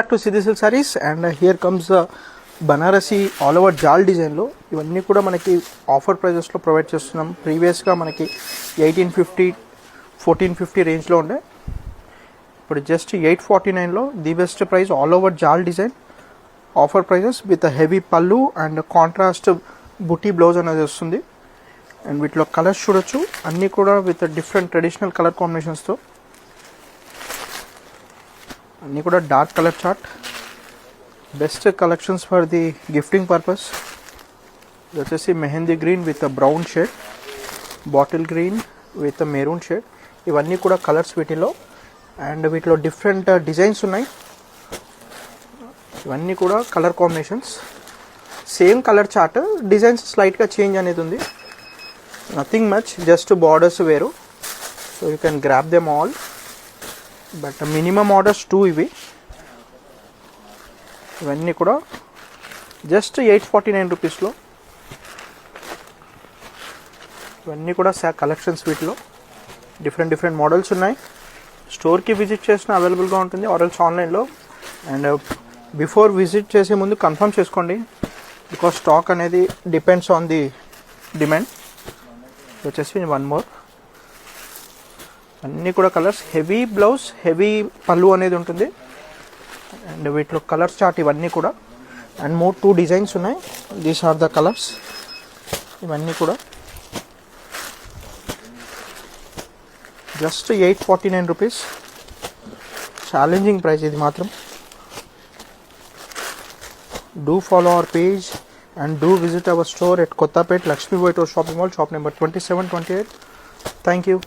Back to Siddhi Silk sarees, and here comes the Banarasi all over జాల్ డిజైన్లో ఇవన్నీ కూడా మనకి ఆఫర్ ప్రైజెస్లో ప్రొవైడ్ చేస్తున్నాం. ప్రీవియస్గా మనకి 1850 1450 రేంజ్లో ఉండే, ఇప్పుడు జస్ట్ 849లో the best price all over జాల్ design offer prices with heavy పళ్ళు అండ్ కాంట్రాస్ట్ బుటీ బ్లౌజ్ అనేది వస్తుంది. అండ్ వీటిలో కలర్స్ చూడొచ్చు, అన్నీ కూడా విత్ డిఫరెంట్ ట్రెడిషనల్ కలర్ కాంబినేషన్స్తో, అన్నీ కూడా dark colour chart. Best collections for the gifting purpose. ఇది వచ్చేసి mehndi green with brown shade, bottle green with maroon shade, ఇవన్నీ కూడా కలర్స్ వీటిలో. అండ్ వీటిలో డిఫరెంట్ డిజైన్స్ ఉన్నాయి, ఇవన్నీ కూడా colour combinations. Same colour chart, designs స్లైట్గా చేంజ్ అనేది ఉంది. నథింగ్ మచ్, జస్ట్ బార్డర్స్ వేరు. So you can grab them all, but minimum orders 2 ఇవి. ఇవన్నీ కూడా జస్ట్ 849 రూపీస్లో. ఇవన్నీ కూడా కలెక్షన్స్, వీటిలో డిఫరెంట్ మోడల్స్ ఉన్నాయి. స్టోర్కి విజిట్ చేసిన అవైలబుల్గా ఉంటుంది, ఆర్ఎల్స్ ఆన్లైన్లో. అండ్ బిఫోర్ విజిట్ చేసే ముందు కన్ఫర్మ్ చేసుకోండి, బికాస్ స్టాక్ అనేది డిపెండ్స్ ఆన్ ది డిమాండ్. వచ్చేసి 1 మోర్, అన్నీ కూడా కలర్స్, హెవీ బ్లౌజ్, హెవీ పళ్ళు అనేది ఉంటుంది. అండ్ వీటిలో కలర్స్ చార్ట్ ఇవన్నీ కూడా. అండ్ 2 డిజైన్స్ ఉన్నాయి, దీస్ ఆర్ ద కలర్స్. ఇవన్నీ కూడా జస్ట్ 849 రూపీస్. ఛాలెంజింగ్ ప్రైస్ ఇది మాత్రం. Do follow our page and do visit our store at Kottapet Lakshmi White House Shopping Mall, shop number 2728. Thank you.